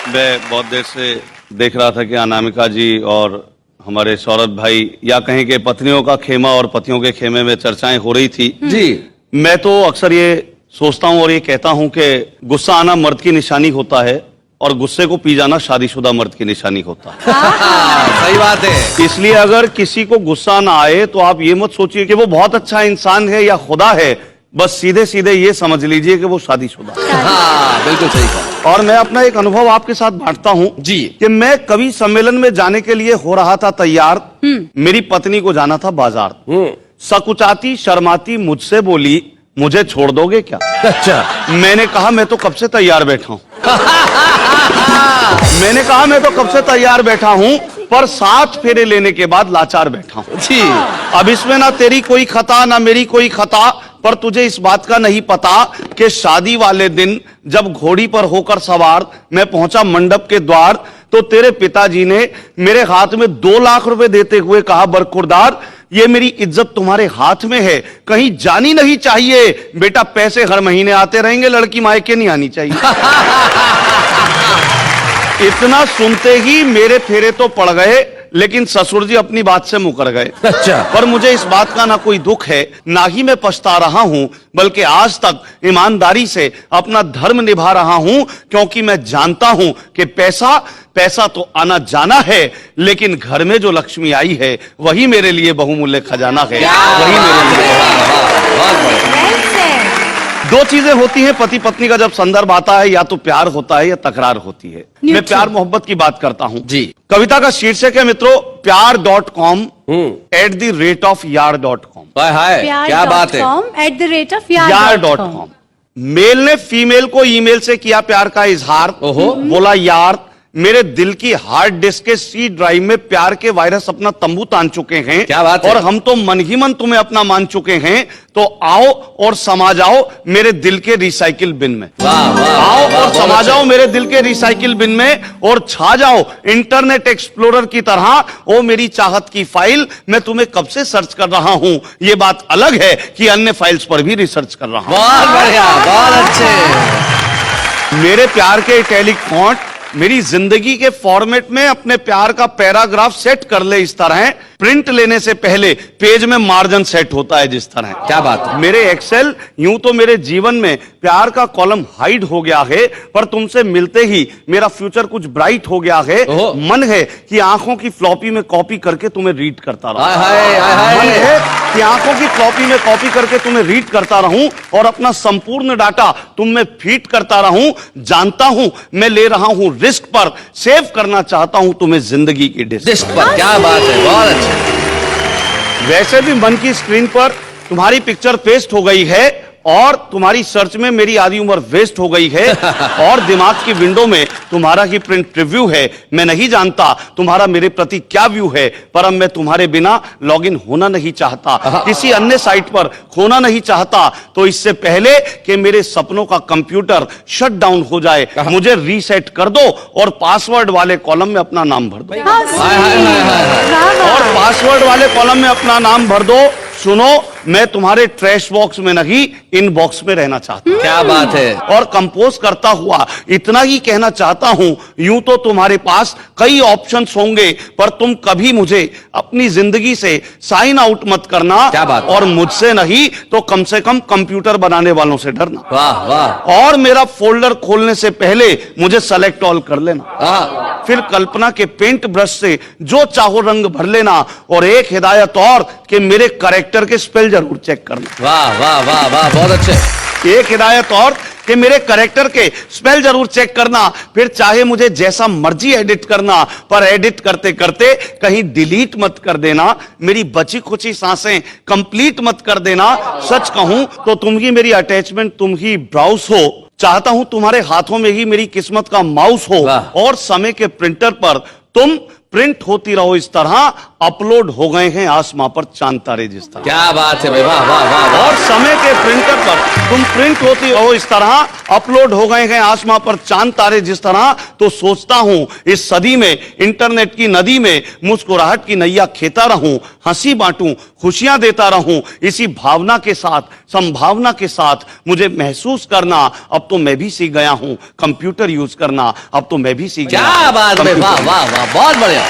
मैं बहुत देर से देख रहा था कि अनामिका जी और हमारे सौरभ भाई या कहीं के पत्नियों का खेमा और पतियों के खेमे में चर्चाएं हो रही थी। जी मैं तो अक्सर ये सोचता हूं और ये कहता हूं कि गुस्सा आना मर्द की निशानी होता है और गुस्से को पी जाना शादीशुदा मर्द की निशानी होता है। सही बात है। इसलिए अगर किसी को गुस्सा ना आए तो आप ये मत सोचिए कि वो बहुत अच्छा इंसान है या खुदा है, बस सीधे सीधे ये समझ लीजिए कि वो शादीशुदा है। हाँ बिल्कुल सही कहा। और मैं अपना एक अनुभव आपके साथ बांटता हूं जी कि मैं कवि सम्मेलन में जाने के लिए हो रहा था तैयार। मेरी पत्नी को जाना था बाजार। सकुचाती शर्माती मुझसे बोली, मुझे छोड़ दोगे क्या? अच्छा। मैंने कहा मैं तो कब से तैयार बैठा हूं। मैंने कहा मैं तो कब से तैयार बैठा हूं, पर 7 फेरे लेने के बाद लाचार बैठा हूं। जी अब इसमें ना तेरी कोई खता ना मेरी कोई खता, पर तुझे इस बात का नहीं पता कि शादी वाले दिन जब घोड़ी पर होकर सवार मैं पहुंचा मंडप के द्वार, तो तेरे पिताजी ने मेरे हाथ में 2 लाख रुपए देते हुए कहा, बरखुरदार ये मेरी इज्जत तुम्हारे हाथ में है, कहीं जानी नहीं चाहिए। बेटा पैसे हर महीने आते रहेंगे, लड़की मायके नहीं आनी चाहिए। इतना सुनते ही मेरे फेरे तो पड़ गए, लेकिन ससुर जी अपनी बात से मुकर गए। अच्छा। पर मुझे इस बात का ना कोई दुख है, ना ही मैं पछता रहा हूं, बल्कि आज तक ईमानदारी से अपना धर्म निभा रहा हूं, क्योंकि मैं जानता हूं कि पैसा तो आना जाना है, लेकिन घर में जो लक्ष्मी आई है वही मेरे लिए बहुमूल्य खजाना है। वही मेरे लिए। 2 चीजें होती हैं पति पत्नी का जब संदर्भ आता है, या तो प्यार होता है या तकरार होती है। मैं प्यार मोहब्बत की बात करता हूं। जी कविता का शीर्षक है मित्रों प्यार.com @yarr.com। हाय क्या बात है। यार.com। मेल ने फीमेल को ईमेल से किया प्यार का इजहार। बोला, यार मेरे दिल की हार्ड डिस्क के सी ड्राइव में प्यार के वायरस अपना तंबू तान चुके हैं। क्या बात है? और हम तो मन ही मन तुम्हें अपना मान चुके हैं, तो आओ और समा जाओ मेरे दिल के रिसाइकिल बिन में। आओ और समा जाओ मेरे दिल के रिसाइकिल बिन में, और छा जाओ इंटरनेट एक्सप्लोरर की तरह। ओ मेरी चाहत की फाइल, मैं तुम्हें कब से सर्च कर रहा हूं। ये बात अलग है कि अन्य फाइल्स पर भी रिसर्च कर रहा हूं। बहुत बढ़िया, बहुत अच्छे। मेरे प्यार के इटैलिक फॉन्ट मेरी जिंदगी के फॉर्मेट में अपने प्यार का पैराग्राफ सेट कर ले इस तरह। प्रिंट लेने से पहले पेज में मार्जिन सेट होता है जिस तरह। क्या बात है। मेरे एक्सेल यूं तो मेरे जीवन में प्यार का कॉलम हाइड हो गया है, पर तुमसे मिलते ही मेरा फ्यूचर कुछ ब्राइट हो गया है। मन है कि आंखों की फ्लॉपी में कॉपी करके तुम्हें रीड करता रहूं। मन है कि आंखों की फ्लॉपी में कॉपी करके तुम्हें रीड करता रहूं और अपना संपूर्ण डाटा तुम में फीड करता रहूं। जानता हूं मैं ले रहा हूं रिस्क, पर सेव करना चाहता हूं तुम्हें जिंदगी की डिस्क पर। क्या बात है, बहुत अच्छा। वैसे भी मन की स्क्रीन पर तुम्हारी पिक्चर पेस्ट हो गई है, और तुम्हारी सर्च में मेरी आधी उम्र वेस्ट हो गई है, और दिमाग की विंडो में तुम्हारा ही प्रिंट प्रीव्यू है। मैं नहीं जानता तुम्हारा मेरे प्रति क्या व्यू है, पर अब मैं तुम्हारे बिना लॉगिन होना नहीं चाहता, किसी अन्य साइट पर खोना नहीं चाहता। तो इससे पहले कि मेरे सपनों का कंप्यूटर शट डाउन हो जाए, मुझे रीसेट कर दो और पासवर्ड वाले कॉलम में अपना नाम भर दो। और पासवर्ड वाले कॉलम में अपना नाम भर दो। सुनो, मैं तुम्हारे ट्रैश बॉक्स में नहीं, इन बॉक्स में रहना चाहता हूं। क्या बात है। और कंपोज करता हुआ इतना ही कहना चाहता हूं, यूं तो तुम्हारे पास कई ऑप्शंस होंगे, पर तुम कभी मुझे अपनी जिंदगी से साइन आउट मत करना। क्या बात। और मुझसे नहीं तो कम से कम कंप्यूटर बनाने वालों से डरना। वाह वाह। और मेरा फोल्डर खोलने से पहले मुझे सेलेक्ट ऑल कर लेना। फिर कल्पना के पेंट ब्रश से जो चाहो रंग भर लेना। और एक हिदायत और कि मेरे कैरेक्टर के स्पेल जरूर चेक करना। वाह वाह वाह वाह, बहुत अच्छे। एक हिदायत और कि मेरे कैरेक्टर के स्पेल जरूर चेक करना। फिर चाहे मुझे जैसा मर्जी एडिट करना, पर एडिट करते करते कहीं डिलीट मत कर देना। मेरी बची खुची सांसें कंप्लीट मत कर देना। सच कहूं तो तुम ही मेरी अटैचमेंट, तुम ही ब्राउज हो। चाहता हूं तुम्हारे हाथों में ही मेरी किस्मत का माउस हो, और समय के प्रिंटर पर तुम प्रिंट होती रहो इस तरह, अपलोड हो गए हैं आसमां पर चांद तारे जिस तरह। क्या बात है भाई, वाह वाह वाह वाह। और समय के प्रिंटर पर तुम प्रिंट होती हो इस तरह, अपलोड हो गए हैं आसमां पर चांद तारे जिस तरह। तो सोचता हूं इस सदी में इंटरनेट की नदी में मुस्कुराहट की नैया खेता रहूं, हंसी बांटूं, खुशियां देता रहूं, इसी भावना के साथ, संभावना के साथ मुझे महसूस करना। अब तो मैं भी सीख गया हूं कंप्यूटर यूज करना, अब तो मैं भी सीख गया क्या हूं बात है, कंप्यूटर वाह वाह वाह, बहुत बढ़िया।